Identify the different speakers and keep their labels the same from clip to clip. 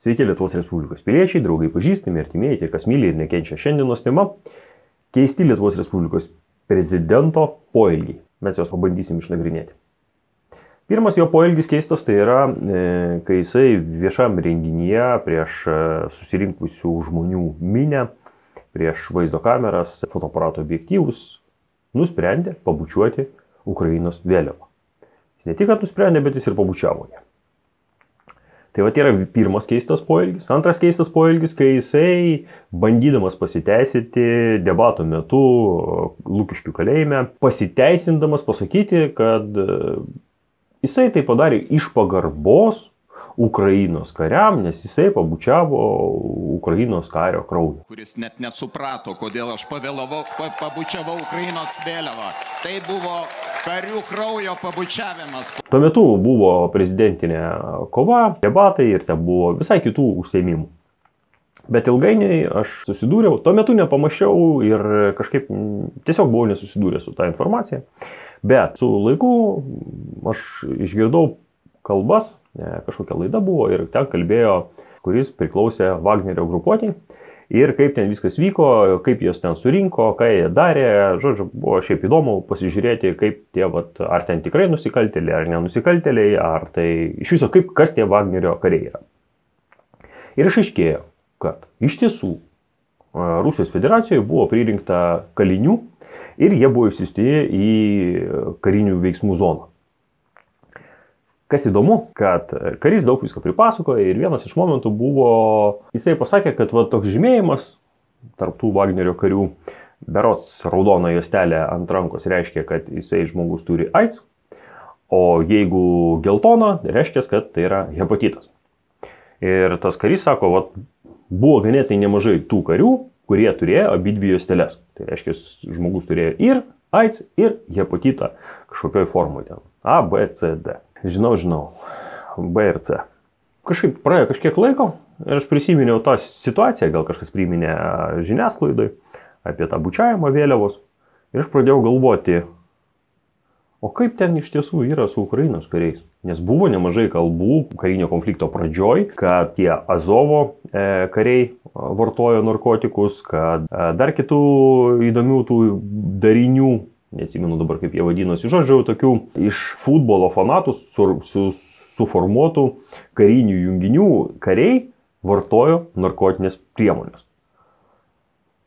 Speaker 1: Sveiki Lietuvos Respublikos piliečiai, draugai, pažįstami, artimieji, tie, kas myli ir nekenčia šiandienos tema. Keisti Lietuvos Respublikos prezidento poelgiai. Mes juos pabandysim išnagrinėti. Pirmas jo poelgis keistas tai yra, kai jisai viešam renginyje prieš susirinkusių žmonių minę, prieš vaizdo kameras, fotoaparato objektyvus, nusprendė pabučiuoti Ukrainos vėliavą. Jis ne tik kad nusprendė, bet jis ir pabučiavo ją. Tai va, yra pirmas keistas poelgis. Antras keistas poelgis, kai jisai, bandydamas pasiteisinti debato metu Lukiškių kalėjime, pasiteisindamas pasakyti, kad jisai tai padarė iš pagarbos Ukrainos kariam, nes jisai pabučiavo Ukrainos kario kraują.
Speaker 2: Kuris net nesuprato, kodėl aš pabučiavau Ukrainos vėliavą. Tai buvo karių kraujo pabučiavimas.
Speaker 1: Tuo metu buvo prezidentinė kova, debatai ir ten buvo visai kitų užsiėmimų. Bet ilgainiui aš susidūriau, tuo metu nepamaščiau ir kažkaip tiesiog buvau nesusidūręs su tą informacija. Bet su laiku aš išgirdau kalbas, kažkokia laida buvo ir ten kalbėjo, kuris priklausė Vagnerio grupuotei. Ir kaip ten viskas vyko, kaip jos ten surinko, ką jie darė. Žodžiu, buvo šiaip įdomu pasižiūrėti, kaip tie, ar ten tikrai nusikaltėliai, ar nenusikaltėliai, ar tai iš viso, kas tie Vagnerio kariai yra. Ir išaiškėjo, kad iš tiesų Rusijos federacijoje buvo pririnkta kalinių ir jie buvo išsiųsti į karinių veiksmų zoną. Kas įdomu, kad karys daug visko pripasakoja ir vienas iš momentų buvo, jisai pasakė, kad toks žymėjimas tarp tų Vagnerio karių, berods raudona juostelė ant rankos reiškia, kad jisai žmogus turi AIDS, o jeigu geltona, reiškia, kad tai yra hepatitas. Ir tas karys sako, buvo ganėtinai nemažai tų karių, kurie turėjo abidvi juosteles. Tai reiškia, žmogus turėjo ir AIDS, ir hepatitą kažkokioj formoj ten. A, B, C, D. Žinau, B ir C. Kažkaip praėjo kažkiek laiko ir aš prisiminiau tą situaciją, gal kažkas priminė žiniasklaidai apie tą bučiavimą vėliavos. Ir aš pradėjau galvoti, o kaip ten iš tiesų yra su Ukrainos kariais. Nes buvo nemažai kalbų karinio konflikto pradžioj, kad tie Azovo kariai vartojo narkotikus, kad dar kitų įdomių tų darinių, neatsimenu dabar kaip jie vadinosi, žodžiu, tokių iš futbolo fanatų suformuotų karinių junginių kariai vartojo narkotinės priemonės.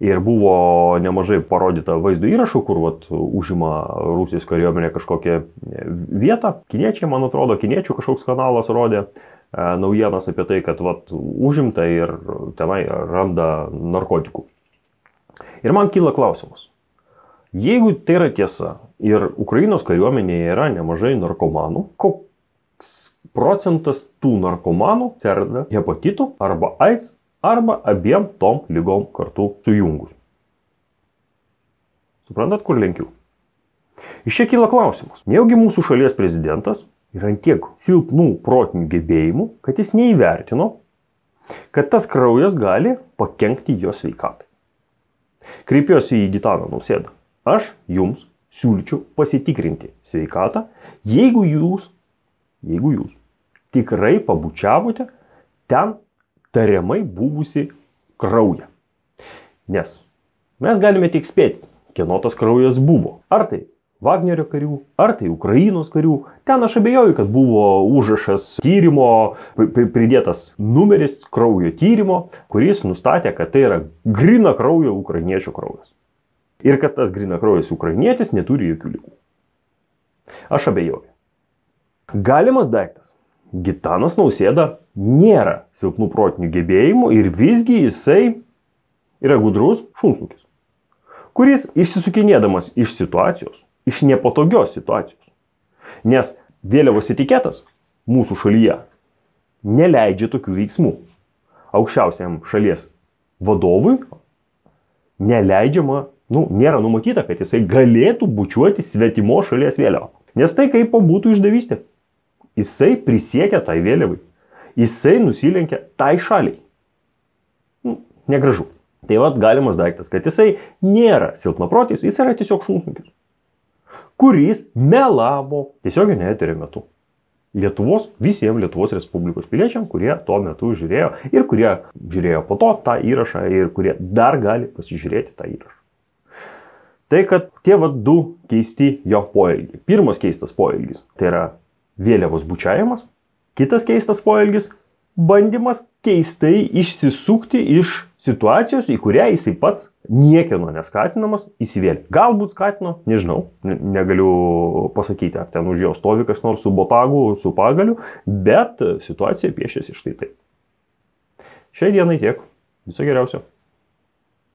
Speaker 1: Ir buvo nemažai parodyta vaizdo įrašų, kur užima Rusijos kariuomenė kažkokią vietą. Kiniečiai, man atrodo, kiniečių kažkoks kanalas rodė naujienas apie tai, kad užimta ir tenai randa narkotikų. Ir man kyla klausimas. Jeigu tai yra tiesa ir Ukrainos kariuomenėje yra nemažai narkomanų, koks procentas tų narkomanų serga hepatitu arba AIDS arba abiem tom lygom kartu sujungus? Suprantat, kur lenkiu? Iš čia kyla klausimas. Nejaugi mūsų šalies prezidentas yra tiek silpnų protinių gebėjimų, kad jis neįvertino, kad tas kraujas gali pakenkti jo sveikatai. Kreipiuosi į Gitaną Nausėdą. Aš jums siūlyčiau pasitikrinti sveikatą, jeigu jūs tikrai pabučiavote ten tariamai buvusi kraują. Nes mes galime tik spėti, kieno tas kraujas buvo. Ar tai Vagnerio karių, ar tai Ukrainos karių. Ten aš abejoju, kad buvo užrašas tyrimo, pridėtas numeris kraujo tyrimo, kuris nustatė, kad tai yra gryna kraujo ukrainiečių kraujas. Ir kad tas grynakraujis ukrainietis neturi jokių ligų. Aš abejoju. Galimas daiktas. Gitanas Nausėda nėra silpnų protinių gebėjimų ir visgi jisai yra gudrus šunsnukis, kuris išsisukinėdamas iš situacijos, iš nepatogios situacijos. Nes vėliavos etiketas mūsų šalyje neleidžia tokių veiksmų. Aukščiausiam šalies vadovui neleidžiama, nėra numatyta, kad jisai galėtų bučiuoti svetimo šalies vėliavą. Nes tai kaip būtų išdavystė. Jisai prisiekia tai vėliavai. Jisai nusilenkia tai šaliai. Negražu. Tai galimas daiktas, kad jisai nėra silpnaprotis, jis yra tiesiog šunsnukis, kuris melavo tiesioginio eterio metu. visiems Lietuvos Respublikos piliečiam, kurie tuo metu žiūrėjo ir kurie žiūrėjo po to tą įrašą ir kurie dar gali pasižiūrėti tą įrašą. Tai, kad tie du keisti jo poelgiai. Pirmas keistas poelgis tai yra vėliavos bučiavimas, kitas keistas poelgis bandymas keistai išsisukti iš situacijos, į kurią jisai pats niekieno neskatinamas įsivėlė. Galbūt skatino, nežinau, negaliu pasakyti, ar ten už jo stovi kas nors su botagu, su pagaliu, bet situacija piešėsi štai taip. Šiai dienai tiek. Viso geriausio.